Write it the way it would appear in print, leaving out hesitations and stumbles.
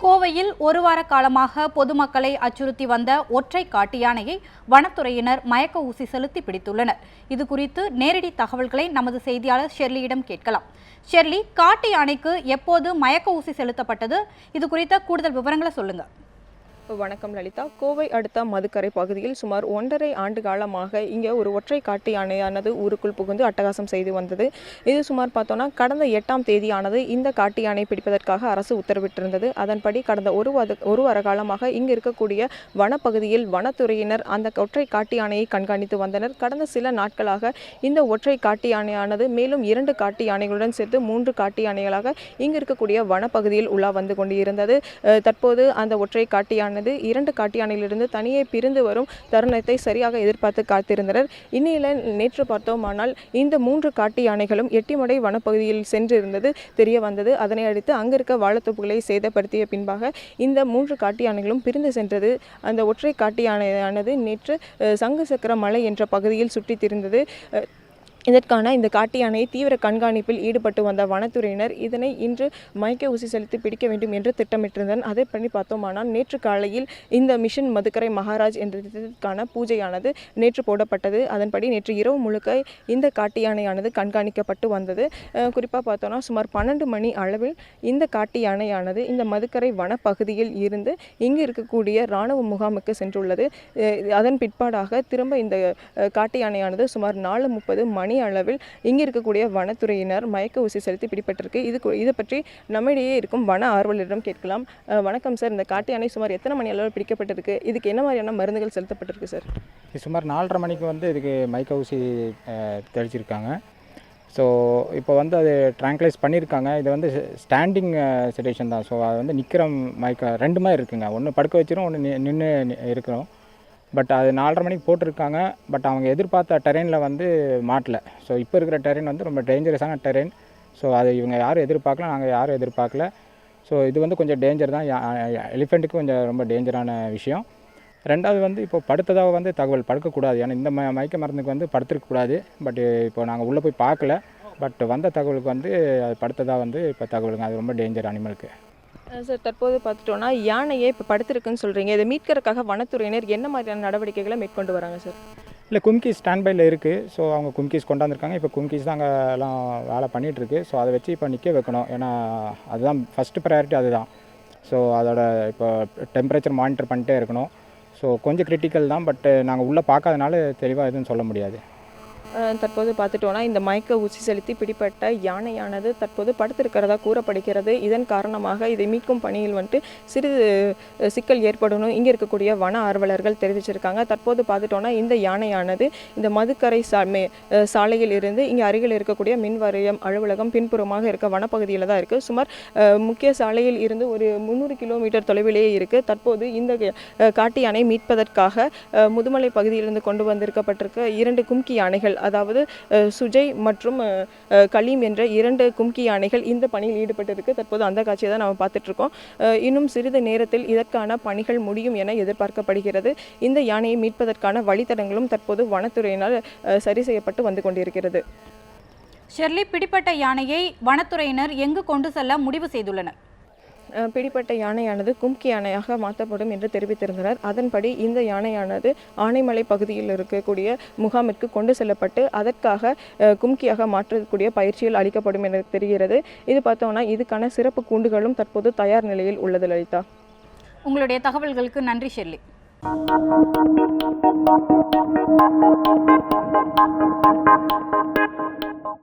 கோவையில் ஒரு வார காலமாக பொதுமக்களை அச்சுறுத்தி வந்த ஒற்றை காட்டு யானையை வனத்துறையினர் மயக்க ஊசி செலுத்தி பிடித்துள்ளனர். இதுகுறித்து நேரடி தகவல்களை நமது செய்தியாளர் ஷெர்லியிடம் கேட்கலாம். ஷெர்லி, காட்டு யானைக்கு எப்போது மயக்க ஊசி செலுத்தப்பட்டது? இது குறித்த கூடுதல் விவரங்களை சொல்லுங்க. வணக்கம் லலிதா. கோவை அடுத்த மதுக்கரை பகுதியில் சுமார் 1.5 ஆண்டு காலமாக இங்கே ஒரு ஒற்றை காட்டு யானையானது ஊருக்குள் புகுந்து அட்டகாசம் செய்து வந்தது. இது சுமார் பார்த்தோன்னா கடந்த 8ஆம் தேதியானது இந்த காட்டு யானை பிடிப்பதற்காக அரசு உத்தரவிட்டிருந்தது. அதன்படி கடந்த ஒரு வார காலமாக இங்கு இருக்கக்கூடிய வனப்பகுதியில் வனத்துறையினர் அந்த ஒற்றை காட்டு யானையை கண்காணித்து வந்தனர். கடந்த சில நாட்களாக இந்த ஒற்றை காட்டு யானையானது மேலும் 2 காட்டு யானைகளுடன் சேர்த்து 3 காட்டு யானைகளாக இங்கு இருக்கக்கூடிய வனப்பகுதியில் உலா வந்து கொண்டு இருந்தது. தற்போது அந்த ஒற்றை காட்டு யானை 2 காட்டு யானையிலிருந்து தனியே பிரிந்து வரும் தருணத்தை சரியாக எதிர்பார்த்து காத்திருந்தனர். இந்நிலையில் நேற்று பார்த்தோமானால் இந்த 3 காட்டு யானைகளும் எட்டிமடை வனப்பகுதியில் சென்றிருந்தது தெரிய வந்தது. அதனை அடுத்து அங்கிருக்க வாழைத்தோப்புகளை சேதப்படுத்திய பின்பாக இந்த 3 காட்டு யானைகளும் பிரிந்து சென்றது. அந்த ஒற்றை காட்டு யானையானது நேற்று சங்கு சக்கர மலை என்ற பகுதியில் சுற்றித் திரிந்தது. இதற்கான இந்த காட்டு யானையை தீவிர கண்காணிப்பில் ஈடுபட்டு வந்த வனத்துறையினர் இதனை இன்று மயக்க ஊசி செலுத்தி பிடிக்க வேண்டும் என்று திட்டமிட்டிருந்தனர். அதை பண்ணி பார்த்தோமானால் நேற்று காலையில் இந்த மிஷன் மதுக்கரை மகாராஜ் என்ற திட்டத்திற்கான பூஜையானது நேற்று போடப்பட்டது. அதன்படி நேற்று இரவு முழுக்க இந்த காட்டு யானையானது கண்காணிக்கப்பட்டு வந்தது. குறிப்பாக பார்த்தோன்னா சுமார் 12 மணி அளவில் இந்த காட்டு யானையானது இந்த மதுக்கரை வனப்பகுதியில் இருந்து இங்கு இருக்கக்கூடிய இராணுவ முகாமுக்கு சென்றுள்ளது. அதன் பிற்பாடாக திரும்ப இந்த காட்டு யானையானது சுமார் 4:30 மணி அளவில் இங்கே இருக்கக்கூடிய வனத்துறையினர் மயக்க ஊசி செலுத்தி பிடிப்பட்டிருக்கு. இதை பற்றி நம்மிடையே இருக்கும் வன ஆர்வலரிடம் கேட்கலாம். வணக்கம் சார், இந்த காட்டு யானை சுமார் எத்தனை மணி அளவில் பிடிக்கப்பட்டிருக்கு? இதுக்கு என்ன மாதிரியான மருந்துகள் செலுத்தப்பட்டிருக்கு சார்? சுமார் 4:30 மணிக்கு இதுக்கு மயக்க ஊசி தெளிச்சிருக்காங்க. ஸோ இப்போ அது ட்ராங்குலைஸ் பண்ணியிருக்காங்க. இது ஸ்டாண்டிங் சிச்சுவேஷன் தான். ஸோ அது நிற்கிற மயக்க 2 மாதிரி இருக்குங்க. ஒன்று படுக்க வச்சிரும், ஒன்று நின்று இருக்கிறோம். பட் அது 4:30 மணிக்கு போட்டிருக்காங்க. பட் அவங்க எதிர்பார்த்த டெரெயினில் மாட்டல. ஸோ இப்போ இருக்கிற டெரெயின் ரொம்ப டேஞ்சரஸான டெரெயின். ஸோ அது இவங்க யாரும் எதிர்பார்க்கல, நாங்கள் யாரும் எதிர்பார்க்கல. ஸோ இது கொஞ்சம் டேஞ்சர் தான். எலிஃபெண்ட்டுக்கு கொஞ்சம் ரொம்ப டேஞ்சரான விஷயம். ரெண்டாவது இப்போ படுத்ததாக தகவல் படுக்கக்கூடாது. ஏன்னா இந்த மயக்க மருந்துக்கு படுத்துருக்கக்கூடாது. பட் இப்போ நாங்கள் உள்ளே போய் பார்க்கல. பட் வந்த தகவலுக்கு அது படுத்ததாக இப்போ தகவலுங்க. அது ரொம்ப டேஞ்சர் அனிமலுக்கு. சார், தற்போது பார்த்துட்டோன்னா யானையை இப்போ படுத்திருக்குன்னு சொல்கிறீங்க. இதை மீட்கிறதுக்காக வனத்துறையினர் என்ன மாதிரியான நடவடிக்கைகளை மேற்கொண்டு வராங்க சார்? இல்லை, கும்கீஸ் ஸ்டாண்ட் பையில் இருக்குது. ஸோ அவங்க கும்கீஸ் கொண்டாந்துருக்காங்க. இப்போ கும்கீஸ் தான் அங்கே எல்லாம் வேலை பண்ணிகிட்ருக்கு. ஸோ அதை வச்சு இப்போ நிற்க வைக்கணும். ஏன்னா அதுதான் ஃபஸ்ட்டு ப்ரையாரிட்டி, அதுதான். ஸோ அதோட இப்போ டெம்பரேச்சர் மானிட்டர் பண்ணிட்டே இருக்கணும். ஸோ கொஞ்சம் கிரிட்டிக்கல் தான். பட் நாங்கள் உள்ளே பார்க்காதனால தெளிவாக எதுவும் சொல்ல முடியாது. தற்போது பார்த்துட்டோன்னா இந்த மயக்க ஊசி செலுத்தி பிடிப்பட்ட யானையானது தற்போது படுத்திருக்கிறதா கூறப்படுகிறது. இதன் காரணமாக இதை மீட்கும் பணியில் சிறிது சிக்கல் ஏற்படணும் இங்கே இருக்கக்கூடிய வன ஆர்வலர்கள் தெரிவிச்சிருக்காங்க. தற்போது பார்த்துட்டோன்னா இந்த யானையானது இந்த மதுக்கரை சாலையில் இருந்து இங்கே அருகில் இருக்கக்கூடிய மின் வாரியம் அலுவலகம் பின்புறமாக இருக்க வனப்பகுதியில் தான் இருக்குது. சுமார் முக்கிய சாலையில் இருந்து ஒரு 300 கிலோமீட்டர் தொலைவிலேயே இருக்குது. தற்போது இந்த காட்டு யானை மீட்பதற்காக முதுமலை பகுதியிலிருந்து கொண்டு வந்திருக்கப்பட்டிருக்க 2 கும்கி யானைகள், அதாவது சுஜய் மற்றும் கலீம் என்ற 2 கும்கி யானைகள் இந்த பணியில் ஈடுபட்டிருக்கு. தற்போது அந்த காட்சியை தான் நம்ம பார்த்துட்ருக்கோம். இன்னும் சிறிது நேரத்தில் இதற்கான பணிகள் முடியும் என எதிர்பார்க்கப்படுகிறது. இந்த யானையை மீட்பதற்கான வழித்தடங்களும் தற்போது வனத்துறையினால் சரி செய்யப்பட்டு வந்து கொண்டிருக்கிறது. ஷெர்லி, பிடிப்பட்ட யானையை வனத்துறையினர் எங்கு கொண்டு செல்ல முடிவு செய்துள்ளனர்? பிடிப்பட்ட யானையானது கும்கி யானையாக மாற்றப்படும் என்று தெரிவித்திருந்தனர். அதன்படி இந்த யானையானது ஆனைமலை பகுதியில் இருக்கக்கூடிய முகாமிற்கு கொண்டு செல்லப்பட்டு அதற்காக கும்கியாக மாற்றக்கூடிய பயிற்சியில் அளிக்கப்படும் என தெரிகிறது. இது பார்த்தோம்னா இதுக்கான சிறப்பு கூண்டுகளும் தற்போது தயார் நிலையில் உள்ளது. லலிதா, உங்களுடைய தகவல்களுக்கு நன்றி ஷெர்லி.